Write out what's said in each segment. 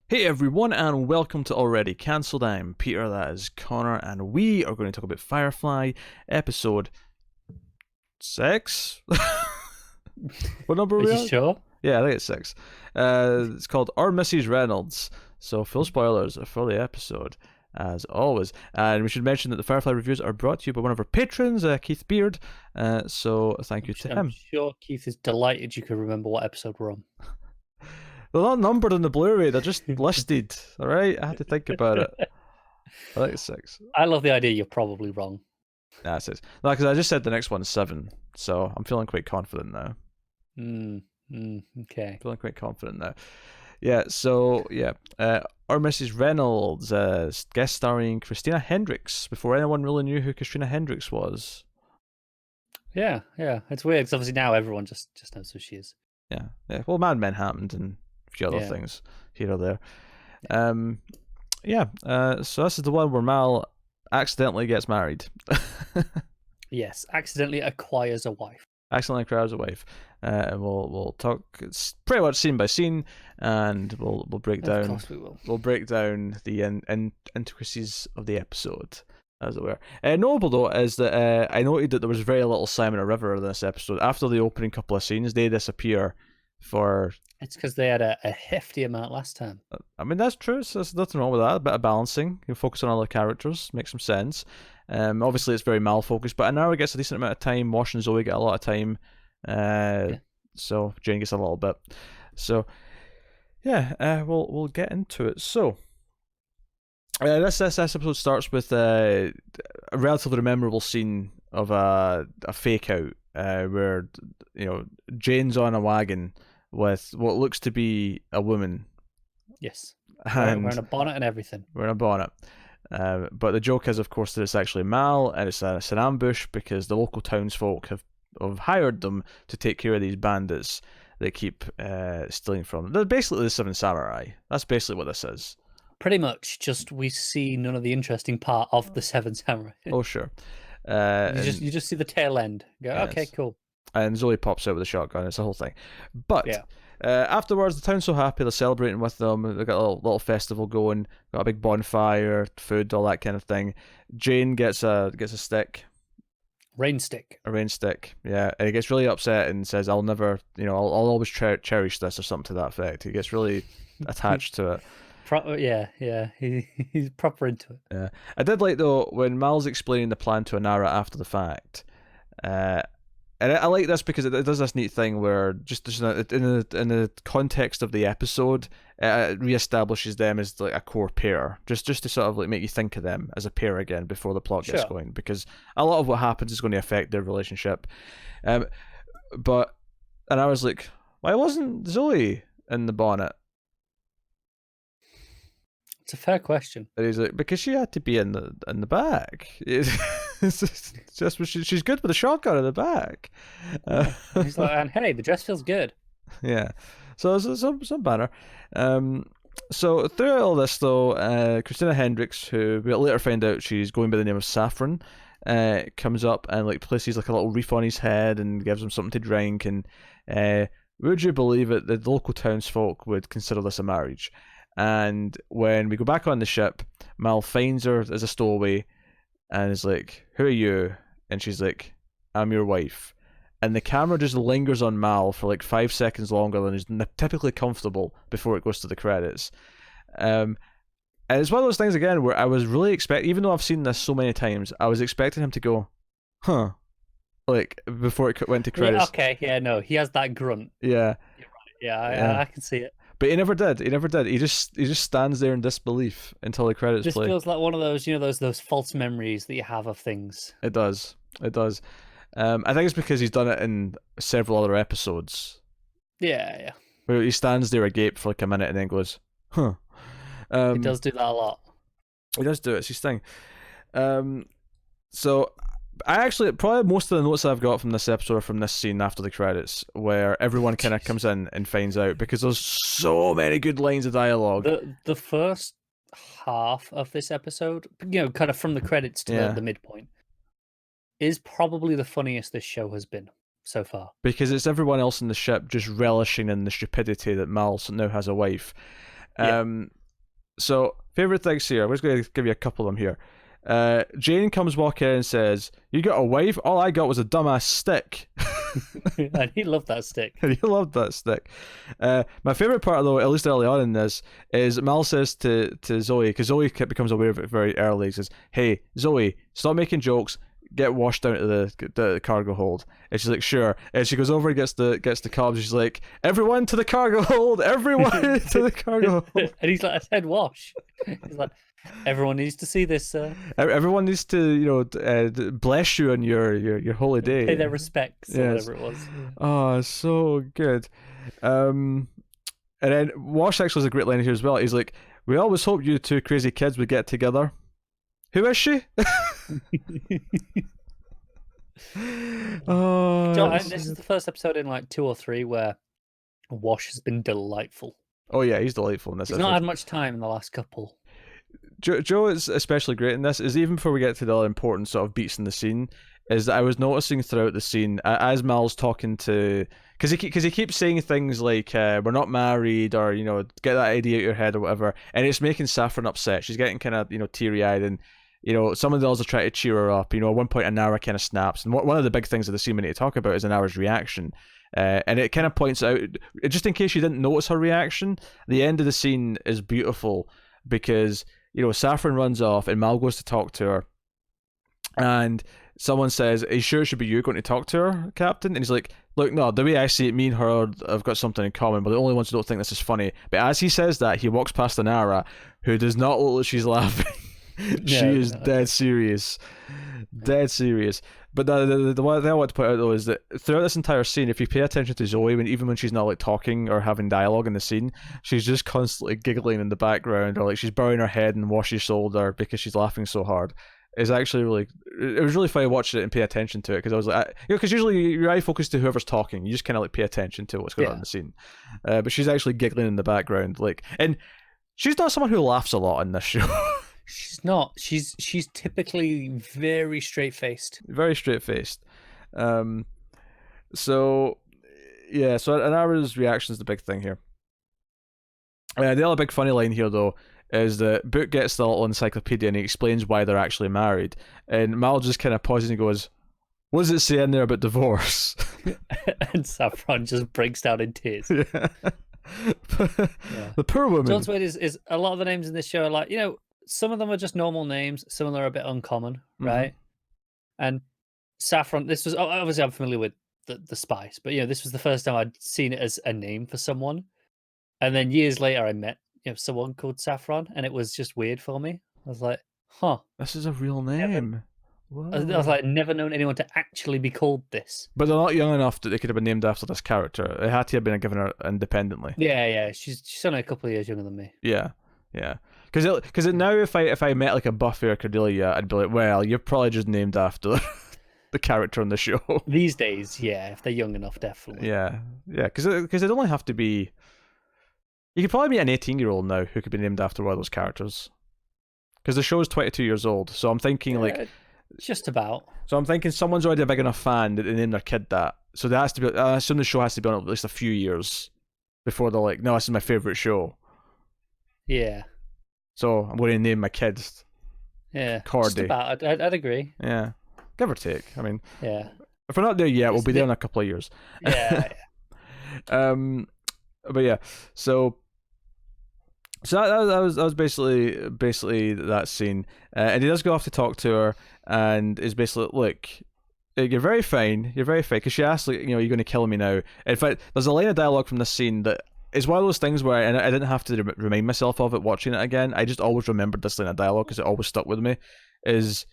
Hey everyone, and welcome to Already Cancelled. I'm Peter, that is Connor, and we are going to talk about Firefly episode 6. What number are Are we you on? sure? Yeah, I think it's 6. It's called Our Mrs. Reynolds. So, full spoilers for the episode, as always. And we should mention that the Firefly reviews are brought to you by one of our patrons, Keith Beard. So, thank you to I'm him. sure Keith is delighted you can remember what episode we're on. They're not numbered on the Blu-ray; they're just listed. All right, I had to think about it. I think it's 6. I love the idea you're probably wrong. Nah, 6. No, because I just said the next one's 7, so I'm feeling quite confident now. Okay. Feeling quite confident now. Yeah, so, yeah. Our Mrs. Reynolds, guest starring Christina Hendricks, before anyone really knew who Christina Hendricks was. Yeah. It's weird because obviously now everyone just knows who she is. Yeah. Well, Mad Men happened and a few other things here or there. So this is the one where Mal accidentally gets married. Yes, accidentally acquires a wife. Accidentally acquires a wife. And we'll talk. It's pretty much scene by scene, and we'll break down. Of course we will. We'll break down the intricacies of the episode, as it were. Notable though is that I noted that there was very little Simon or River in this episode. After the opening couple of scenes, they disappear for. It's because they had a hefty amount last time. I mean, that's true. So there's nothing wrong with that. A bit of balancing. You focus on other characters, makes some sense. Obviously, it's very Mal focused, but Anara gets a decent amount of time. Wash and Zoe get a lot of time. So Jane gets a little bit. So yeah, we'll get into it. So this episode starts with a relatively memorable scene of a fake out where Jane's on a wagon with what looks to be a woman. Yes. And wearing a bonnet and everything. Wearing a bonnet. But the joke is, of course, that it's actually Mal, and it's an ambush because the local townsfolk have hired them to take care of these bandits that keep stealing from them. They're basically the Seven Samurai. That's basically what this is. Pretty much, just we see none of the interesting part of the Seven Samurai. Oh, sure. You just see the tail end. Go, yes. Okay, cool. And Zoe pops out with a shotgun. It's the whole thing. But afterwards, the town's so happy. They're celebrating with them. They've got a little festival going. Got a big bonfire, food, all that kind of thing. Jane gets a stick. Rain stick. A rain stick, yeah. And he gets really upset and says, I'll never, I'll always cherish this, or something to that effect. He gets really attached to it. He's proper into it. Yeah. I did like, though, when Mal's explaining the plan to Anara after the fact, and I like this because it does this neat thing where just in the context of the episode, it reestablishes them as like a core pair, just to sort of like make you think of them as a pair again before the plot gets going, because a lot of what happens is going to affect their relationship. And I was like, why wasn't Zoe in the bonnet? It's a fair question. And he's like, because she had to be in the back. It's just she's good with a shotgun in the back. He's like, and hey, the dress feels good. Yeah, so some banner. So throughout all this, though, Christina Hendricks, who we later find out she's going by the name of Saffron, comes up and like places like a little wreath on his head and gives him something to drink. And would you believe it? The local townsfolk would consider this a marriage. And when we go back on the ship, Mal finds her as a stowaway and is like, who are you? And she's like, I'm your wife. And the camera just lingers on Mal for like 5 seconds longer than is typically comfortable before it goes to the credits. And it's one of those things, again, where I was really expecting, even though I've seen this so many times, I was expecting him to go, huh, like before it went to credits. Yeah, okay, yeah, no, he has that grunt. Yeah. You're right. Yeah, I can see it. But he never did. He just stands there in disbelief until the credits play. This feels like one of those, those false memories that you have of things. It does. I think it's because he's done it in several other episodes. Yeah. Where he stands there agape for like a minute and then goes, huh. He does do that a lot. He does do it. It's his thing. So I actually, probably most of the notes I've got from this episode are from this scene after the credits, where everyone kind of comes in and finds out, because there's so many good lines of dialogue. The first half of this episode, kind of from the credits to the midpoint, is probably the funniest this show has been so far. Because it's everyone else in the ship just relishing in the stupidity that Mal now has a wife. Yeah. So, favourite things here. We're just going to give you a couple of them here. Jane comes walking in and says, "You got a wife? All I got was a dumbass stick." And he loved that stick. And he loved that stick. My favourite part, though, at least early on in this, is Mal says to Zoe, because Zoe becomes aware of it very early. He says, "Hey, Zoe, stop making jokes. Get washed down to the cargo hold." And she's like, "Sure." And she goes over and gets the cobs. She's like, "Everyone to the cargo hold! Everyone to the cargo hold!" And he's like, "I said wash." He's like, "Everyone needs to see this, sir." Everyone needs to, bless you on your holy day. Pay their respects, or whatever it was. Oh, so good. And then Wash actually has a great line here as well. He's like, "We always hoped you two crazy kids would get together." Who is she? This is the first episode in like 2 or 3 where Wash has been delightful. Oh yeah, he's delightful in this. He's not had much time in the last couple. Joe is especially great in this. Is even before we get to the other important sort of beats in the scene, is that I was noticing throughout the scene as Mal's talking to, because he keeps saying things like "we're not married" or "get that idea out of your head" or whatever, and it's making Saffron upset. She's getting kind of teary eyed, and some of the others are trying to cheer her up. At one point, Anara kind of snaps, and one of the big things of the scene we need to talk about is Anara's reaction. And it kind of points out, just in case you didn't notice her reaction, the end of the scene is beautiful because Saffron runs off and Mal goes to talk to her, and someone says, "Are you sure it should be you going to talk to her, Captain?" And he's like, "Look, no, the way I see it, me and her have got something in common, but the only ones who don't think this is funny." But as he says that, he walks past Anara, who does not look like she's laughing. She is dead serious. Dead serious. But the one thing I want to point out, though, is that throughout this entire scene, if you pay attention to Zoe, even when she's not like talking or having dialogue in the scene, she's just constantly giggling in the background, or like she's bowing her head and Wash's shoulder because she's laughing so hard. It's actually really, it was really funny watching it and pay attention to it, because I was like, because usually your eye focus to whoever's talking, you just kind of like pay attention to what's going on in the scene. But she's actually giggling in the background, and she's not someone who laughs a lot in this show. She's not. She's typically very straight-faced. Very straight-faced. So Anara's reaction is the big thing here. The other big funny line here, though, is that Book gets the little encyclopedia and he explains why they're actually married. And Mal just kind of pauses and goes, "What does it say in there about divorce?" And Saffron just breaks down in tears. Yeah. The poor woman. Joss Whedon is a lot of the names in this show are like, some of them are just normal names, some of them are a bit uncommon, right? And Saffron, this was, obviously I'm familiar with the Spice, but this was the first time I'd seen it as a name for someone. And then years later I met someone called Saffron, and it was just weird for me. I was like, huh. This is a real name. I was like, never known anyone to actually be called this. But they're not young enough that they could have been named after this character. It had to have been given her independently. Yeah. She's only a couple of years younger than me. Yeah. Because now if I met like a Buffy or Cordelia, I'd be like, well, you're probably just named after the character on the show. These days, yeah, if they're young enough, definitely. Yeah, because it'd only have to be. You could probably be an 18-year-old now who could be named after one of those characters. Because the show is 22 years old, so I'm thinking just about. So I'm thinking someone's already a big enough fan that they name their kid that. So that has to be. I assume the show has to be on at least a few years before they're like, no, this is my favorite show. Yeah. So I'm going to name my kid. Yeah. Cordy. Just about. I'd agree. Yeah. Give or take. I mean. Yeah. If we're not there yet, we'll be there in a couple of years. Yeah. But yeah. So that was basically that scene, and he does go off to talk to her, and is basically, look, you're very fine, because she asks, like, you're going to kill me now. In fact, there's a line of dialogue from this scene that is one of those things where, and I didn't have to remind myself of it watching it again, I just always remembered this line of dialogue because it always stuck with me, is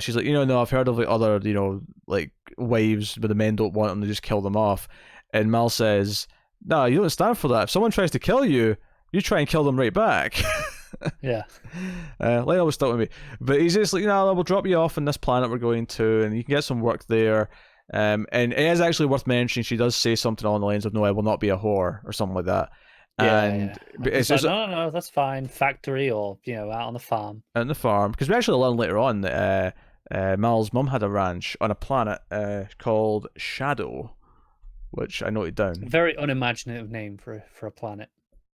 she's like, no, I've heard of like other, like wives where the men don't want them, they just kill them off, and Mal says, no, you don't stand for that. If someone tries to kill you, you try and kill them right back. Yeah. Line always stuck with me. But he's just like, we'll drop you off on this planet we're going to, and you can get some work there. And it is actually worth mentioning, she does say something along the lines of, no, I will not be a whore, or something like that. Yeah. It's like, just, no, that's fine. Factory or, out on the farm. On the farm. Because we actually learn later on that Mal's mum had a ranch on a planet called Shadow, which I noted down. Very unimaginative name for a planet.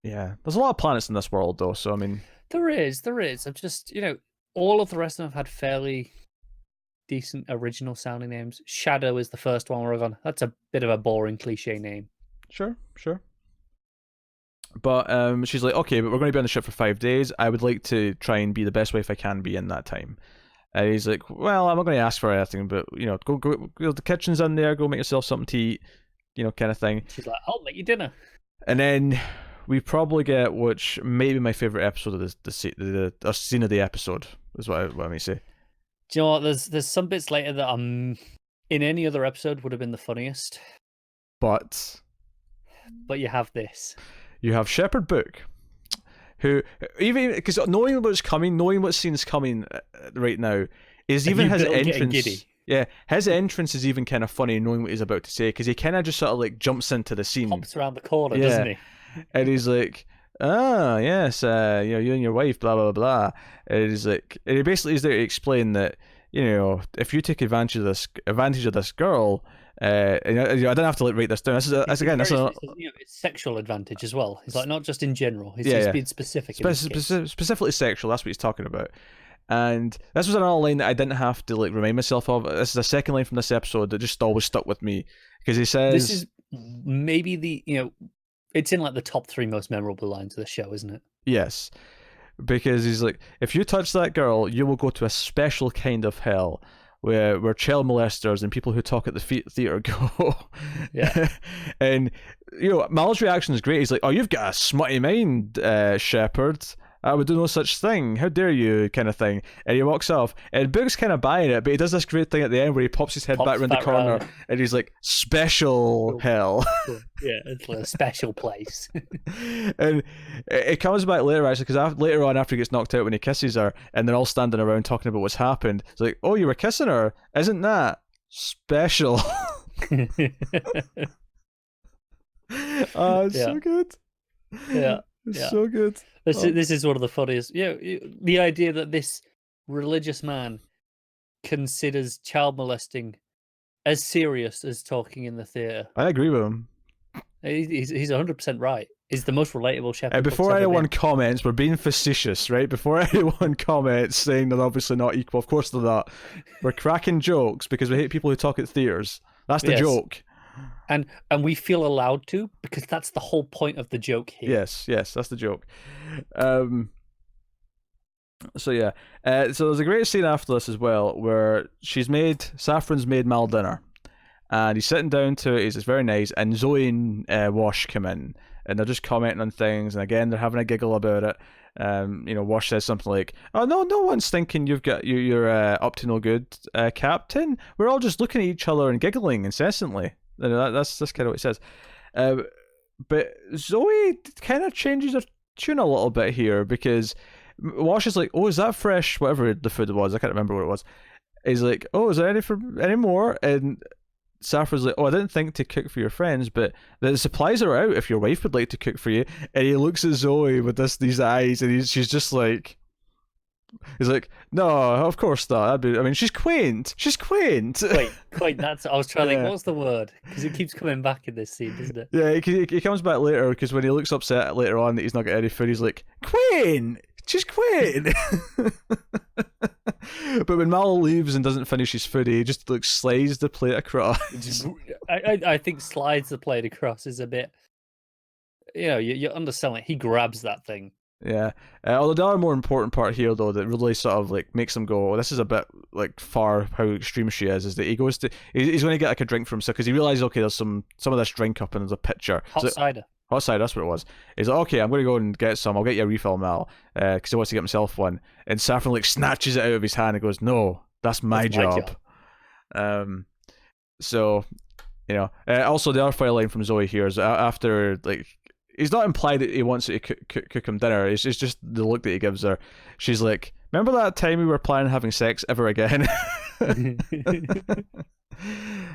Yeah, there's a lot of planets in this world, though. So I mean, there is. I'm just, all of the rest of them have had fairly decent original sounding names. Shadow is the first one where I've gone, that's a bit of a boring cliche name. sure. But she's like, okay, but we're going to be on the ship for 5 days. I would like to try and be the best wife I can be in that time. And he's like, well, I'm not going to ask for anything, but go. The kitchen's in there. Go make yourself something to eat, kind of thing. She's like, I'll make you dinner. And then we probably get, which may be my favorite episode of the scene of the episode, is what I may say. Do you know what? There's some bits later that in any other episode would have been the funniest. But you have this. You have Shepherd Book, who, even because knowing what's coming, knowing what scene's coming right now, is even his entrance. Yeah, his entrance is even kind of funny, knowing what he's about to say, because he kind of just sort of like jumps into the scene, pops around the corner, doesn't he? And he's like, yes, you and your wife, blah blah blah. And he's like, and he basically is there to explain that, if you take advantage of this girl. And I didn't have to write this down. It's sexual advantage as well. He's like, not just in general. He's being specific. Specifically sexual. That's what he's talking about. And this was another line that I didn't have to remind myself of. This is the second line from this episode that just always stuck with me, because he says, "This is maybe it's in the top 3 most memorable lines of the show, isn't it?" Yes, because he's like, if you touch that girl, you will go to a special kind of hell. Where child molesters and people who talk at the theater go. Yeah. And, Mal's reaction is great. He's like, oh, you've got a smutty mind, Shepherd. I would do no such thing. How dare you, kind of thing. And he walks off. And Boog's kind of buying it, but he does this great thing at the end where he pops his head back around the corner and he's like, special hell. Yeah, it's like a special place. And it comes back later, actually, because later on, after he gets knocked out, when he kisses her, and they're all standing around talking about what's happened, it's like, oh, you were kissing her? Isn't that special? Oh, it's so good. Yeah. It's so good. This is one of the funniest. The idea that this religious man considers child molesting as serious as talking in the theater. I agree with him. He's 100% right. He's the most relatable shepherd. Before anyone comments, we're being facetious, right? Before anyone comments saying they're obviously not equal, of course they're not. We're cracking jokes because we hate people who talk at theaters. That's the joke. And we feel allowed to, because that's the whole point of the joke here. Yes, that's the joke. So there's a great scene after this as well, where Saffron's made Mal dinner, and he's sitting down to it. It's very nice, and Zoe and Wash come in, and they're just commenting on things, and again they're having a giggle about it. Wash says something like, "Oh no one's thinking you're up to no good, Captain. We're all just looking at each other and giggling incessantly." That's kind of what he says. But Zoe kind of changes her tune a little bit here, because Wash is like, oh, is that fresh? Whatever the food was, I can't remember what it was. He's like, oh, is there any more? And Saffron's like, oh, I didn't think to cook for your friends, but the supplies are out if your wife would like to cook for you. And he looks at Zoe with these eyes, and she's just like, he's like, no, of course not. She's quaint. Quaint. That's. I was trying to think. What's the word? Because it keeps coming back in this scene, doesn't it? Yeah, he comes back later, because when he looks upset later on that he's not got any food, he's like, quaint. She's quaint. But when Mal leaves and doesn't finish his food, he just slides the plate across. I think slides the plate across is a bit. You understand. He grabs that thing. Yeah. Although the other more important part here, though, that really sort of makes him go, oh, this is a bit far how extreme she is that he goes to, he's going to get a drink for himself, because he realizes, okay, there's some of this drink up and there's a pitcher. Hot cider, that's what it was. He's like, okay, I'm going to go and get some. I'll get you a refill, Mal, because he wants to get himself one. And Saffron snatches it out of his hand and goes, no, that's my job. So, also the other fire line from Zoe here is after he's not implied that he wants her to cook him dinner. It's just the look that he gives her. She's like, remember that time we were planning on having sex ever again?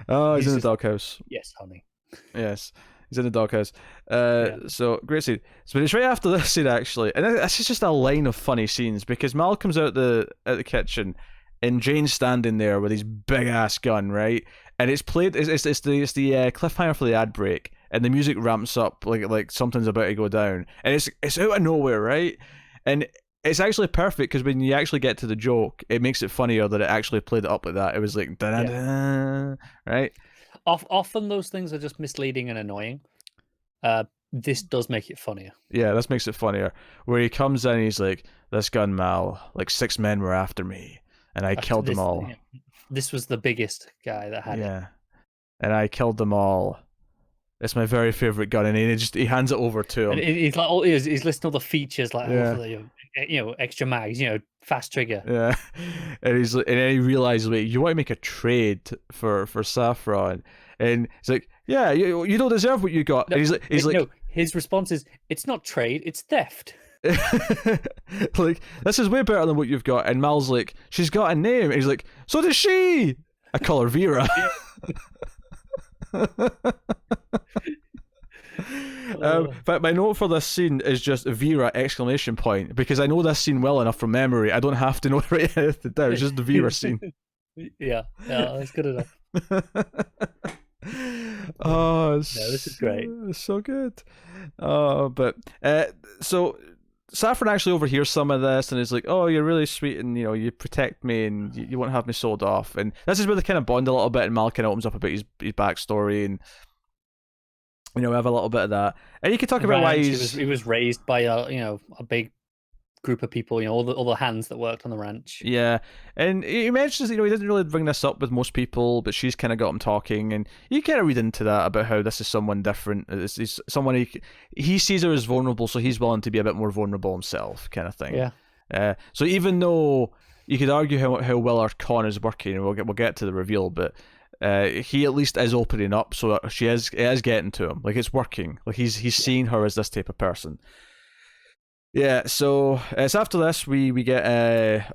Oh, he's in the doghouse. Yes, honey. Yes, he's in the doghouse. So, great scene. But it's right after this scene, actually. And this is just a line of funny scenes, because Mal comes out the kitchen, and Jane's standing there with his big-ass gun, right? And it's played, it's the cliffhanger for the ad break. and the music ramps up like something's about to go down, and it's out of nowhere, right? And it's actually perfect because when you actually get to the joke, it makes it funnier that it actually played it up like that. It was like da-da-da, right? Often those things are just misleading and annoying. This does make it funnier. Yeah, this makes it funnier. Where he comes in, he's like, "This gun, Mal, like 6 men were after me, and I killed them all." Yeah. This was the biggest guy that had it. Yeah, and I killed them all. It's my very favorite gun, and he hands it over to him. And he's like, he's listing all the features, like Yeah. extra mags, fast trigger. Yeah, and then he realizes, wait, you want to make a trade for Saffron, and he's like, yeah, you don't deserve what you got. No, and he's like, no. His response is, it's not trade, it's theft. like, this is way better than what you've got. And Mal's like, she's got a name. And he's like, so does she. I call her Vera. But my note for this scene is just Vera ! Because I know this scene well enough from memory. I don't have to know right anything down. It's just the Vera scene. Yeah, that's good enough. Oh, this is great. It's so good. So Saffron actually overhears some of this and is like, "Oh, you're really sweet, and you protect me, and you won't have me sold off." And this is where they kind of bond a little bit, and Mal kind of opens up about his backstory, and we have a little bit of that. And you can talk about why he was raised by a big group of people, all the hands that worked on the ranch. Yeah, and he mentions he didn't really bring this up with most people, but she's kind of got him talking, and you kind of read into that about how this is someone different. He's someone he sees her as vulnerable, so he's willing to be a bit more vulnerable himself, kind of thing. Yeah. So even though you could argue how well our con is working, and we'll get to the reveal, but he at least is opening up, so it is getting to him. Like, it's working. Like, he's seeing her as this type of person. Yeah, so it's after this we get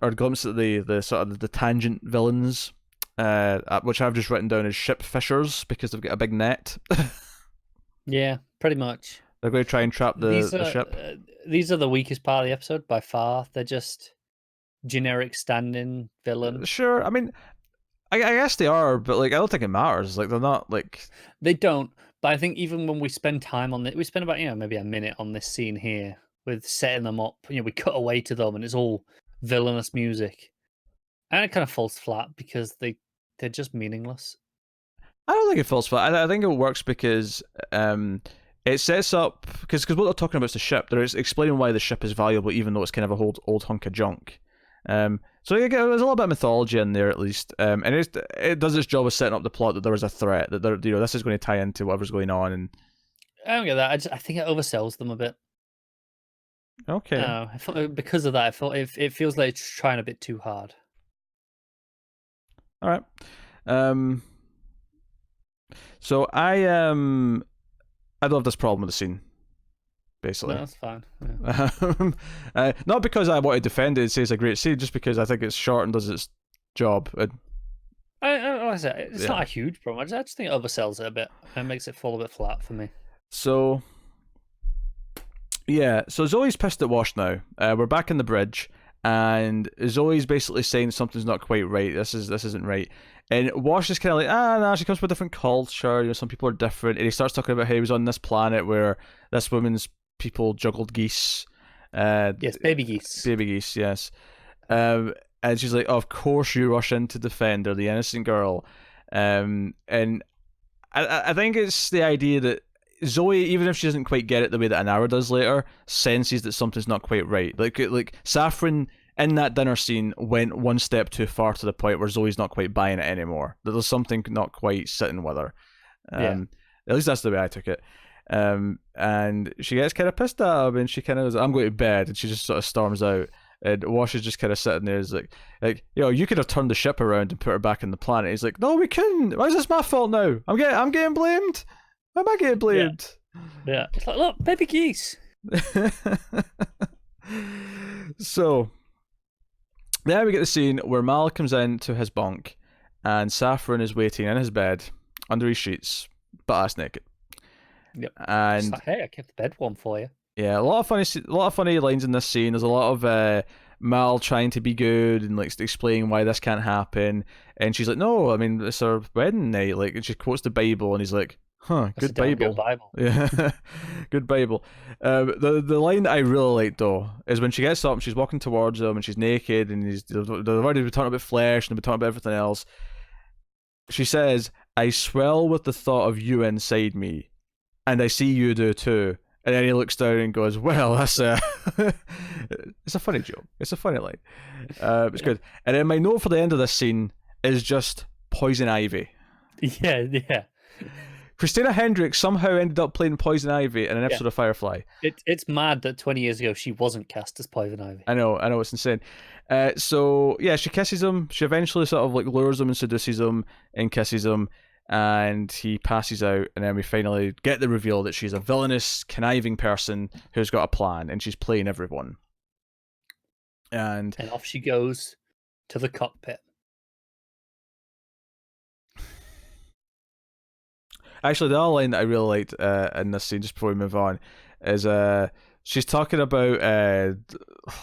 our glimpse at the sort of the tangent villains, which I've just written down as ship fishers because they've got a big net. Yeah, pretty much. They're going to try and trap the ship. These are the weakest part of the episode by far. They're just generic stand-in villain. Sure, I mean, I guess they are, but like, I don't think it matters. Like, they're not like, they don't. But I think even when we spend time on it, we spend about maybe a minute on this scene here with setting them up. We cut away to them, and it's all villainous music, and it kind of falls flat because they're just meaningless. I don't think it falls flat. I think it works because it sets up, because what they're talking about is the ship. They're explaining why the ship is valuable, even though it's kind of a old hunk of junk. So there's a little bit of mythology in there, at least, and it does its job of setting up the plot that there was a threat, that this is going to tie into whatever's going on. And I don't get that. I think it oversells them a bit. Okay. Because of that, I felt it feels like it's trying a bit too hard. All right. So I don't have this problem with the scene, basically. No, that's fine. Yeah. Not because I want to defend it and say it's a great scene, just because I think it's short and does its job. I said, it's not a huge problem. I just think it oversells it a bit and makes it fall a bit flat for me. So Zoe's pissed at Wash now. We're back in the bridge, and Zoe's basically saying something's not quite right. This isn't right. And Wash is kind of like, no, she comes from a different culture. Some people are different. And he starts talking about how he was on this planet where this woman's people juggled geese. Yes, baby geese. Baby geese, yes. And she's like, of course you rush in to defend her, the innocent girl. And I think it's the idea that Zoe, even if she doesn't quite get it the way that Anara does later, senses that something's not quite right. Like Saffron in that dinner scene went one step too far to the point where Zoe's not quite buying it anymore. That there's something not quite sitting with her. At least that's the way I took it. And she gets kind of pissed at him, and she kind of goes, I'm going to bed, and she just sort of storms out. And Wash is just kind of sitting there, is like, you could have turned the ship around and put her back on the planet. He's like, no, we couldn't. Why is this my fault now? I'm getting blamed. Why am I getting blamed? Yeah. It's like, look, baby geese. So then we get the scene where Mal comes in to his bunk, and Saffron is waiting in his bed under his sheets, butt-ass naked. Yep. And like, hey, I kept the bed warm for you. Yeah, a lot of funny lines in this scene. There's a lot of Mal trying to be good and like explaining why this can't happen, and she's like, "No, I mean it's our wedding night." Like, and she quotes the Bible, and he's like, Huh, That's a good damn good Bible. Bible. Yeah, good Bible. The line that I really like though is when she gets up and she's walking towards him and she's naked and they've already been talking about flesh and they've been talking about everything else. She says, "I swell with the thought of you inside me, and I see you do too." And then he looks down and goes, "Well, that's a." It's a funny joke. It's a funny line. It's good. And then my note for the end of this scene is just Poison Ivy. Yeah, yeah. Christina Hendricks somehow ended up playing Poison Ivy in an episode of Firefly. It's mad that 20 years ago she wasn't cast as Poison Ivy. I know, it's insane. So yeah, she kisses him. She eventually sort of like lures him and seduces him and kisses him, and he passes out. And then we finally get the reveal that she's a villainous, conniving person who's got a plan, and she's playing everyone. And off she goes to the cockpit. Actually, the other line that I really liked in this scene, just before we move on, is she's talking about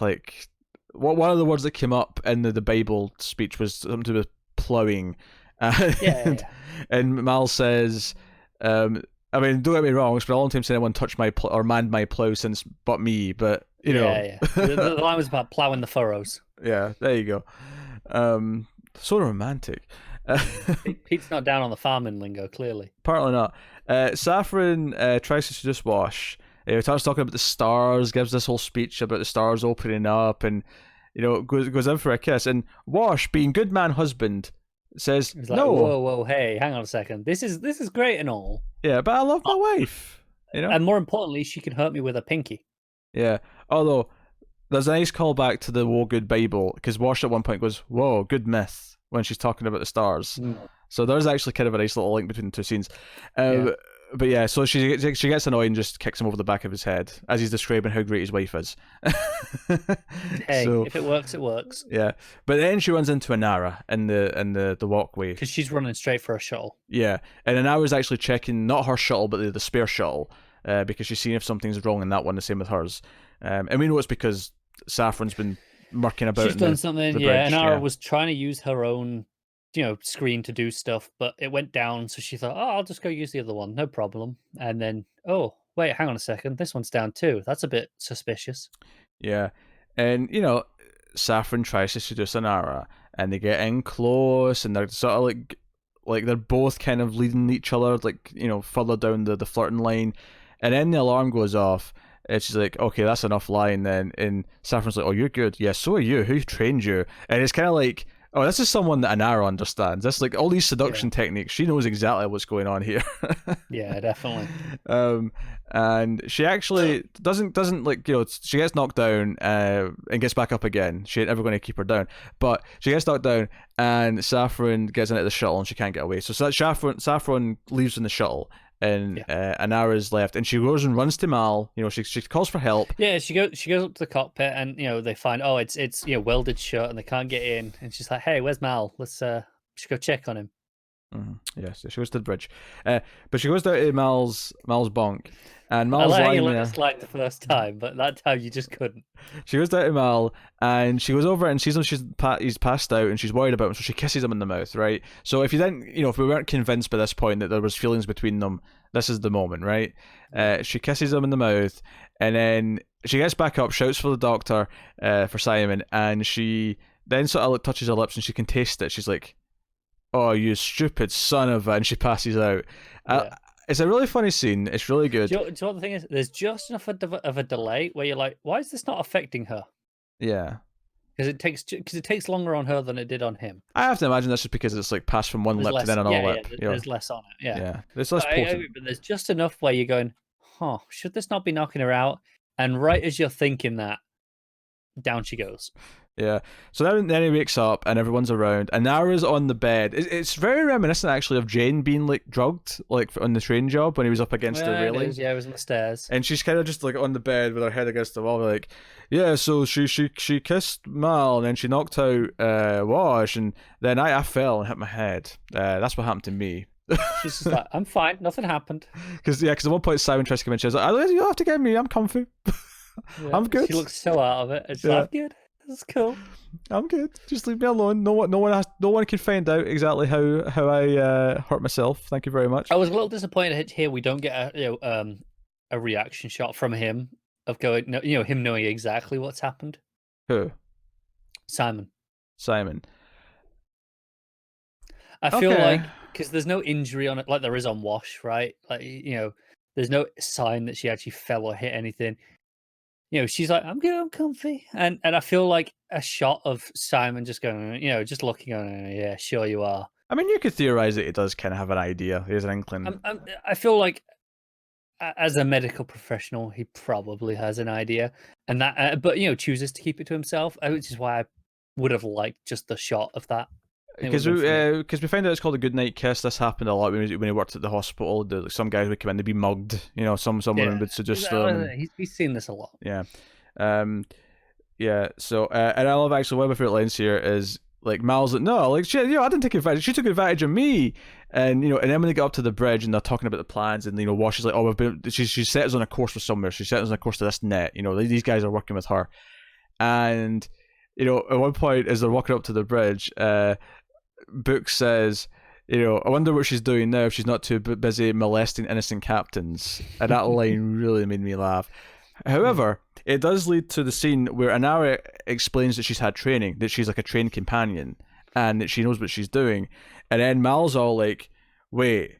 like one of the words that came up in the Bible speech was something to do with plowing, and Mal says, I mean, don't get me wrong, it's been a long time since anyone touched my or manned my plow since but me, but you know, the line was about plowing the furrows. Yeah, there you go. So romantic. Pete's not down on the farming lingo, clearly. Apparently not. Saffron tries to seduce Wash. He starts talking about the stars, gives this whole speech about the stars opening up, and you know goes in for a kiss. And Wash, being good man husband, says, He's like, "No, whoa, hey, hang on a second. This is great and all. Yeah, but I love my wife. You know, and more importantly, she can hurt me with a pinky." Yeah. Although there's a nice callback to the "Whoa, good Bible" because Wash at one point goes, "Whoa, good myth." When she's talking about the stars. So there's actually kind of a nice little link between the two scenes. But yeah, so she gets annoyed and just kicks him over the back of his head as he's describing how great his wife is. Hey, so, if it works, it works. Yeah. But then she runs into Inara in the walkway. Because she's running straight for a shuttle. Yeah. And Inara's actually checking not her shuttle, but the spare shuttle, because she's seeing if something's wrong in that one, the same with hers. And we know it's because Saffron's been murking about. She's done something, bridge, Inara was trying to use her own, screen to do stuff, but it went down, so she thought, I'll just go use the other one, no problem. And then, wait, hang on a second, this one's down too. That's a bit suspicious. Yeah, and Saffron tries to seduce Inara, and they get in close, and they're sort of like they're both kind of leading each other, like further down the flirting line, and then the alarm goes off. And she's like, okay, that's enough lying then. And Saffron's like, oh, you're good. Yeah, so are you. Who trained you? And it's kind of like, oh, this is someone that Inara understands. That's like all these seduction techniques. She knows exactly what's going on here. Yeah, definitely. And she actually doesn't she gets knocked down and gets back up again. She ain't ever going to keep her down. But she gets knocked down and Saffron gets into the shuttle and she can't get away. So Saffron leaves in the shuttle. And Inara's left, and she goes and runs to Mal. She calls for help. Yeah, she goes up to the cockpit, and they find it's welded shut, and they can't get in. And she's like, "Hey, where's Mal? Let's go check on him." Mm-hmm. Yes, she goes to the bridge, but she goes down to Mal's bunk, and Mal's I lying let there. You slide the first time, but that time you just couldn't. She goes down to Mal, and she goes over and sees him. He's passed out, and she's worried about him, so she kisses him in the mouth. Right. So if you didn't, if we weren't convinced by this point that there was feelings between them, this is the moment, right? She kisses him in the mouth, and then she gets back up, shouts for the doctor, for Simon, and she then sort of touches her lips, and she can taste it. She's like, "Oh, you stupid son of a," and she passes out. It's a really funny scene. It's really good. Do you know what the thing is? There's just enough of a delay where you're like, why is this not affecting her? Yeah. Because it takes longer on her than it did on him. I have to imagine that's just because it's like passed from one lip to then another lip. There's less on it. Yeah. There's less potent. But there's just enough where you're going, should this not be knocking her out? And right as you're thinking that, down she goes. Yeah. So then he wakes up and everyone's around, and Nara's on the bed. It's very reminiscent actually of Jane being like drugged, like on the train job when he was up against the railing. It was on the stairs. And she's kind of just like on the bed with her head against the wall, like, yeah. So she kissed Mal, and then she knocked out Wash, and then I fell and hit my head. That's what happened to me. She's just like, I'm fine, nothing happened. Because at one point Simon tries to come in, she's like, you don't have to get me, I'm comfy. I'm good. She looks so out of it. It's like, I'm good. That's cool. I'm good. Just leave me alone. No one can find out exactly how I hurt myself. Thank you very much. I was a little disappointed here. We don't get a reaction shot from him of going, him knowing exactly what's happened. Who? Simon. I feel like because there's no injury on it, like there is on Wash, right? Like there's no sign that she actually fell or hit anything. She's like, I'm good, I'm comfy, and I feel like a shot of Simon just going, just looking on, yeah, sure you are. I mean, you could theorize that he does kind of have an idea. He has an inkling. I feel like, as a medical professional, he probably has an idea, and that, but chooses to keep it to himself, which is why I would have liked just the shot of that. Because we find out it's called a goodnight kiss. This happened a lot when he worked at the hospital. Some guys would come in, they'd be mugged. Some women would suggest them. He's seen this a lot. Yeah, yeah. So and I love actually one of my favorite lines here is like Mal's like, no, like she, I didn't take advantage. She took advantage of me. And and then when they get up to the bridge and they're talking about the plans, and Wash is like, oh, she set us on a course for somewhere. She set us on a course to this net. These guys are working with her, and at one point as they're walking up to the bridge, Book says, I wonder what she's doing now if she's not too busy molesting innocent captains. And that line really made me laugh. However, it does lead to the scene where Inara explains that she's had training, that she's like a trained companion, and that she knows what she's doing. And then Mal's all like, wait.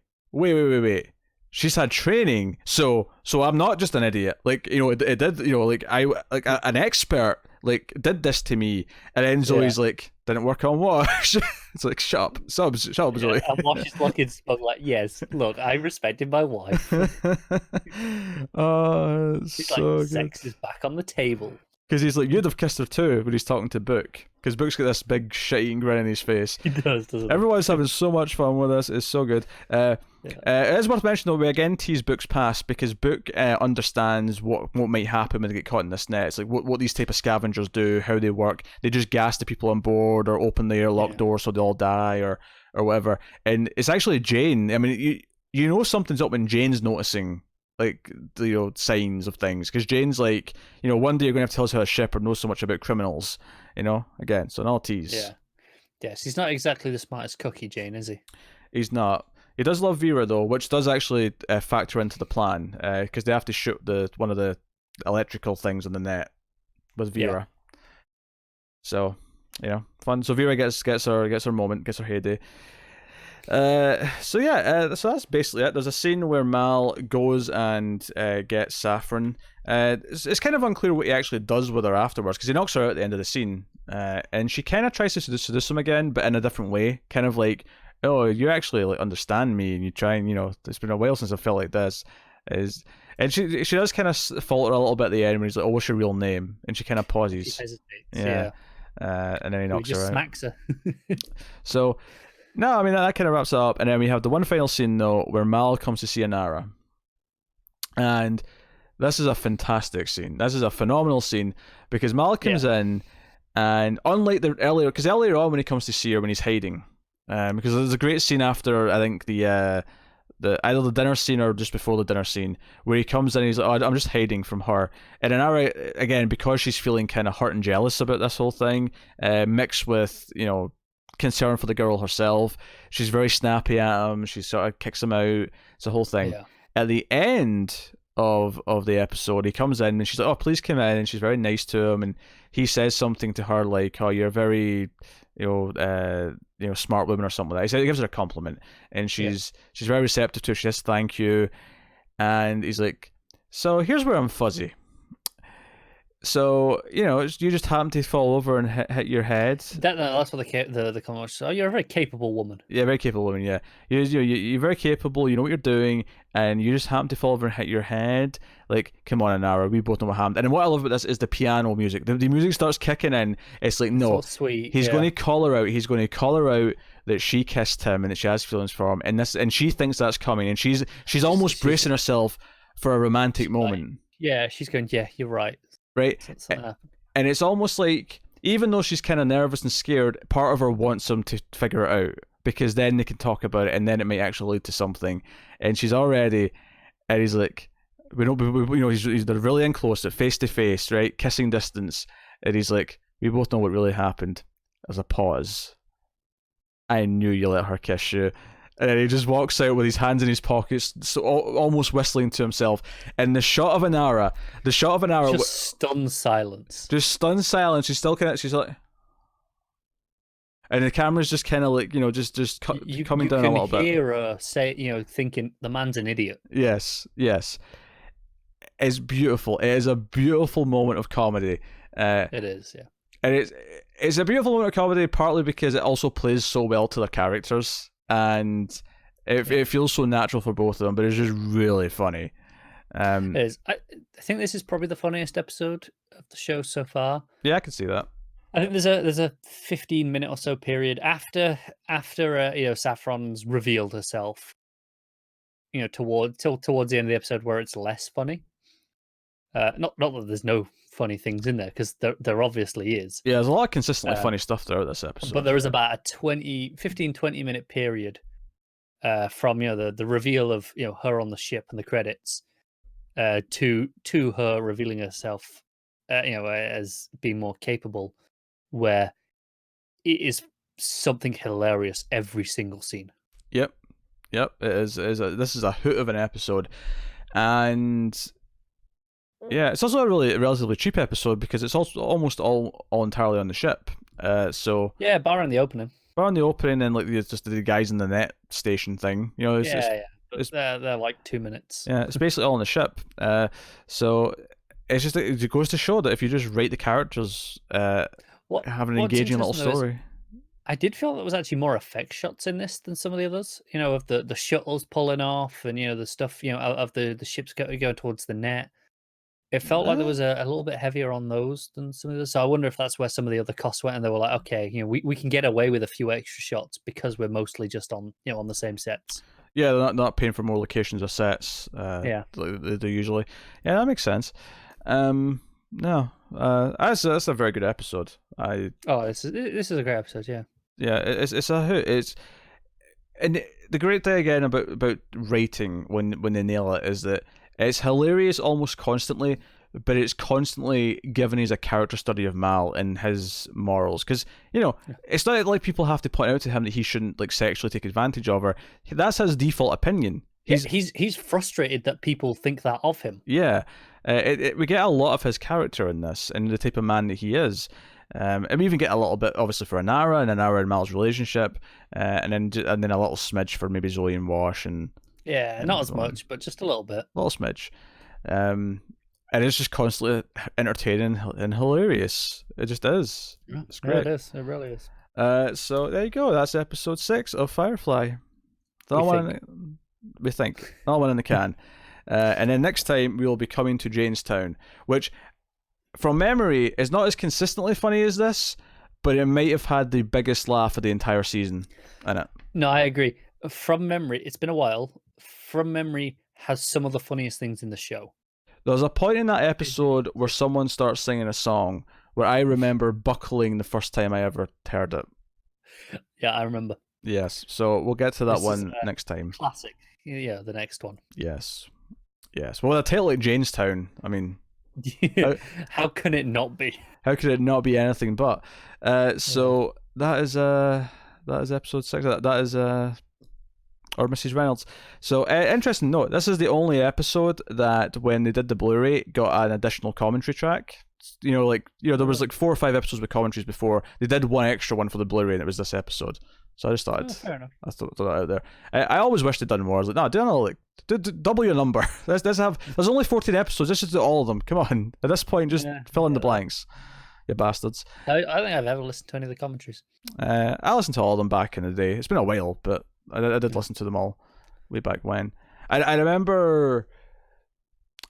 She's had training, so I'm not just an idiot. Like, it did, an expert like did this to me. And then Zoe's like, didn't work on Wash. It's like, shut up, Zoe. And Wash is looking smug like, yes, look, I respected my wife. Oh, he's so like, good. sex is back on the table. Because he's like, you'd have kissed her too when he's talking to Book. Because Book's got this big shitting grin in his face. He does, doesn't he? Everyone's having so much fun with this. It's so good. It is worth mentioning though, we again tease Book's past, because Book understands what might happen when they get caught in this net. It's like what these type of scavengers do, how they work. They just gas the people on board or open the airlock door so they all die or whatever. And it's actually Jane. I mean, you know something's up when Jane's noticing like signs of things, because Jane's like, one day you're gonna have to tell us how a shepherd knows so much about criminals, again, so another tease. Yes, he's not exactly the smartest cookie, Jane, is he? He's not. He does love Vera though, which does actually factor into the plan, because they have to shoot one of the electrical things on the net with Vera. So fun. So Vera gets her moment, gets her heyday. So that's basically it. There's a scene where Mal goes and gets Saffron. It's kind of unclear what he actually does with her afterwards, because he knocks her out at the end of the scene, and she kind of tries to seduce him again, but in a different way. Kind of like, oh, you actually like understand me, and you try and it's been a while since I felt like this. And she does kind of falter a little bit at the end when he's like, oh, what's your real name? And she kind of pauses. She hesitates. Yeah. And then he knocks her out. Smacks her. So. No, I mean, that kind of wraps it up. And then we have the one final scene, though, where Mal comes to see Inara. And this is a fantastic scene. This is a phenomenal scene, because Mal comes in, and unlike because earlier on when he comes to see her, when he's hiding, because there's a great scene after, I think, the either the dinner scene or just before the dinner scene, where he comes in and he's like, oh, I'm just hiding from her. And Inara, again, because she's feeling kind of hurt and jealous about this whole thing, mixed with, concern for the girl herself, she's very snappy at him. She sort of kicks him out. It's a whole thing. At the end of the episode, he comes in and she's like, oh, please come in, and she's very nice to him, and he says something to her like, oh, you're a very smart woman or something like that. He gives her a compliment, and she's very receptive to it. She says thank you, and he's like, so here's where I'm fuzzy. So, you just happen to fall over and hit your head. That's what the comment was. Oh, you're a very capable woman. Yeah, very capable woman, yeah. You're very capable, you know what you're doing, and you just happen to fall over and hit your head. Like, come on, Inara, we both know what happened. And what I love about this is the piano music. The music starts kicking in. It's like, no, so sweet. He's going to call her out. He's going to call her out that she kissed him and that she has feelings for him. And she thinks that's coming. And she's almost bracing herself for a romantic moment. Yeah, she's going, yeah, you're right. Right, and it's almost like, even though she's kind of nervous and scared, part of her wants him to figure it out, because then they can talk about it, and then it might actually lead to something. And she's already, and he's like, they're really in close, at face to face, right, kissing distance, and he's like, we both know what really happened. There's a pause. I knew you let her kiss you. And then he just walks out with his hands in his pockets, so almost whistling to himself. And the shot of Inara, just stunned silence. Just stunned silence. She's still kind of, she's like, and the camera's just kind of like, just coming down a little bit. You can hear her say, thinking the man's an idiot. Yes. It's beautiful. It is a beautiful moment of comedy. It is, yeah. And it's a beautiful moment of comedy partly because it also plays so well to their characters, and it feels so natural for both of them. But it's just really funny. It is. I think this is probably the funniest episode of the show so far. Yeah, I can see that. I think there's a 15-minute or so period after Saffron's revealed herself, towards the end of the episode where it's less funny. Not that there's no funny things in there, because there obviously is. Yeah, there's a lot of consistently funny stuff throughout this episode. But there is about a 15-20 minute period from the reveal of her on the ship and the credits to her revealing herself as being more capable, where it is something hilarious every single scene. Yep, it is. This is a hoot of an episode, and yeah, it's also a relatively cheap episode because it's also almost all entirely on the ship. So yeah, barring the opening. And like just the guys in the net station thing, It's, they're like 2 minutes. Yeah, it's basically all on the ship. So it's just it goes to show that if you just write the characters, have an engaging little story. I did feel there was actually more effect shots in this than some of the others. Of the shuttles pulling off and the stuff of the ships going towards the net. It felt like there was a little bit heavier on those than some of the others. So I wonder if that's where some of the other costs went, and they were like, okay, we can get away with a few extra shots because we're mostly just on on the same sets. Yeah, they're not paying for more locations or sets. They do usually. Yeah, that makes sense. No, that's a very good episode. This is a great episode. Yeah. Yeah, it's a hoot. And the great thing again about writing when they nail it is that it's hilarious almost constantly, but it's constantly giving us a character study of Mal and his morals. Because, it's not like people have to point out to him that he shouldn't like sexually take advantage of her. That's his default opinion. He's frustrated that people think that of him. Yeah. We get a lot of his character in this and the type of man that he is. And we even get a little bit, obviously, for Inara and Mal's relationship, and then a little smidge for maybe Zoe and Wash and... Yeah, not as much, but just a little bit. A little smidge. And it's just constantly entertaining and hilarious. It just is. Yeah, it's great. Yeah, it is. It really is. So there you go. That's episode 6 of Firefly. We think. Not one in the can. And then next time we will be coming to Janestown, which, from memory, is not as consistently funny as this, but it might have had the biggest laugh of the entire season in it. No, I agree. From memory, it's been a while. From memory, has some of the funniest things in the show. There's a point in that episode where someone starts singing a song where I remember buckling the first time I ever heard it. Yeah, I remember. Yes, so we'll get to that one next time. Classic. Yeah, the next one. Yes. Well, with a title like Janestown, I mean... how can it not be? How could it not be anything but? So that is episode 6. That is... or Mrs. Reynolds. So, interesting note, this is the only episode that when they did the Blu-ray got an additional commentary track. There was like 4 or 5 episodes with commentaries before. They did one extra one for the Blu-ray and it was this episode. So I just thought fair enough. I thought that out there. I always wished they'd done more. I was like, no, do another, like, double your number. There's only 14 episodes. Let's just do all of them. Come on. At this point, just fill in the blanks. You bastards. I don't think I've ever listened to any of the commentaries. I listened to all of them back in the day. It's been a while, but I did listen to them all way back when. I remember...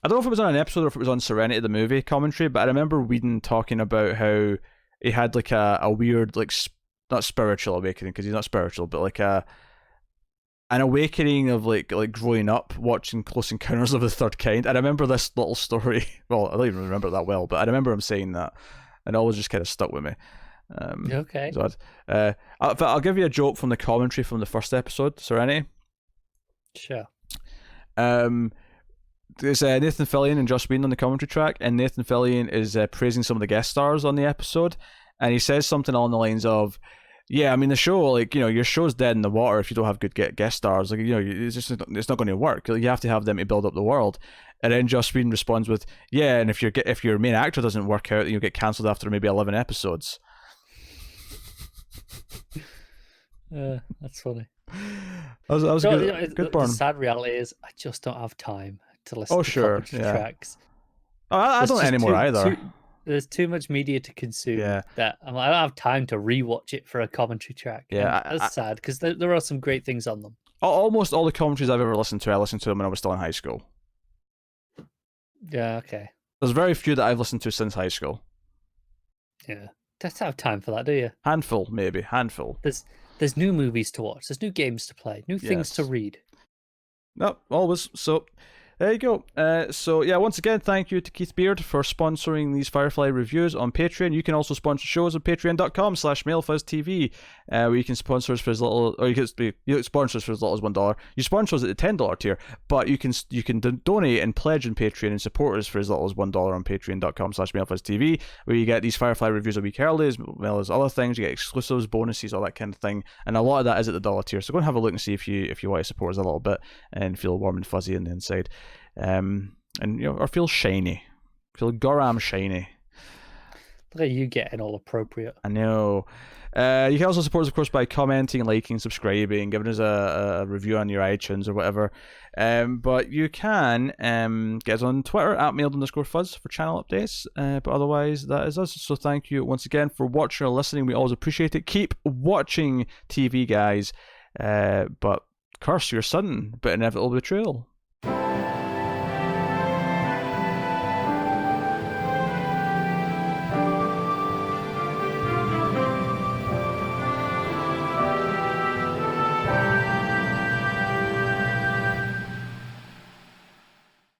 I don't know if it was on an episode or if it was on Serenity, the movie commentary, but I remember Whedon talking about how he had like a weird, like, not spiritual awakening, because he's not spiritual, but like an awakening of like growing up watching Close Encounters of the Third Kind. I remember this little story. Well, I don't even remember it that well, but I remember him saying that, and it always just kind of stuck with me. Okay. So I'll give you a joke from the commentary from the first episode, Serenity. Sure. There's Nathan Fillion and Joss Whedon on the commentary track, and Nathan Fillion is praising some of the guest stars on the episode, and he says something along the lines of, "Yeah, I mean the show, like, you know, your show's dead in the water if you don't have good guest stars. Like, you know, it's not going to work. Like, you have to have them to build up the world." And then Joss Whedon responds with, "Yeah, and if your main actor doesn't work out, then you'll get cancelled after maybe 11 episodes." That's funny. That was So, good. Good burn. The sad reality is, I just don't have time to listen to sure, commentary tracks. Oh, I don't anymore either. There's too much media to consume. Yeah. That I don't have time to rewatch it for a commentary track. Yeah, that's sad because there are some great things on them. Almost all the commentaries I've ever listened to, I listened to them when I was still in high school. Yeah, okay. There's very few that I've listened to since high school. Yeah. Don't have time for that, do you? Handful. There's new movies to watch. There's new games to play. New things to read. No, always. So there you go. So yeah, once again, thank you to Keith Beard for sponsoring these Firefly reviews on Patreon. You can also sponsor shows on patreon.com/MailFuzzTV, where you can sponsor us for as little, or you can sponsor us for as little as $1. You sponsor us at the $10 tier, but you can donate and pledge on Patreon and support us for as little as $1 on patreon.com/MailFuzzTV, where you get these Firefly reviews a week early, as well as other things. You get exclusives, bonuses, all that kind of thing, and a lot of that is at the $1 tier. So go and have a look and see if you want to support us a little bit and feel warm and fuzzy on the inside. And you know, or feel shiny, feel goram shiny. Look at you getting all appropriate. I know. You can also support us, of course, by commenting, liking, subscribing, giving us a review on your iTunes or whatever. But you can get us on Twitter at @mailed_fuzz for channel updates. But otherwise, that is us. So thank you once again for watching or listening. We always appreciate it. Keep watching TV, guys. But curse your sudden but inevitable betrayal.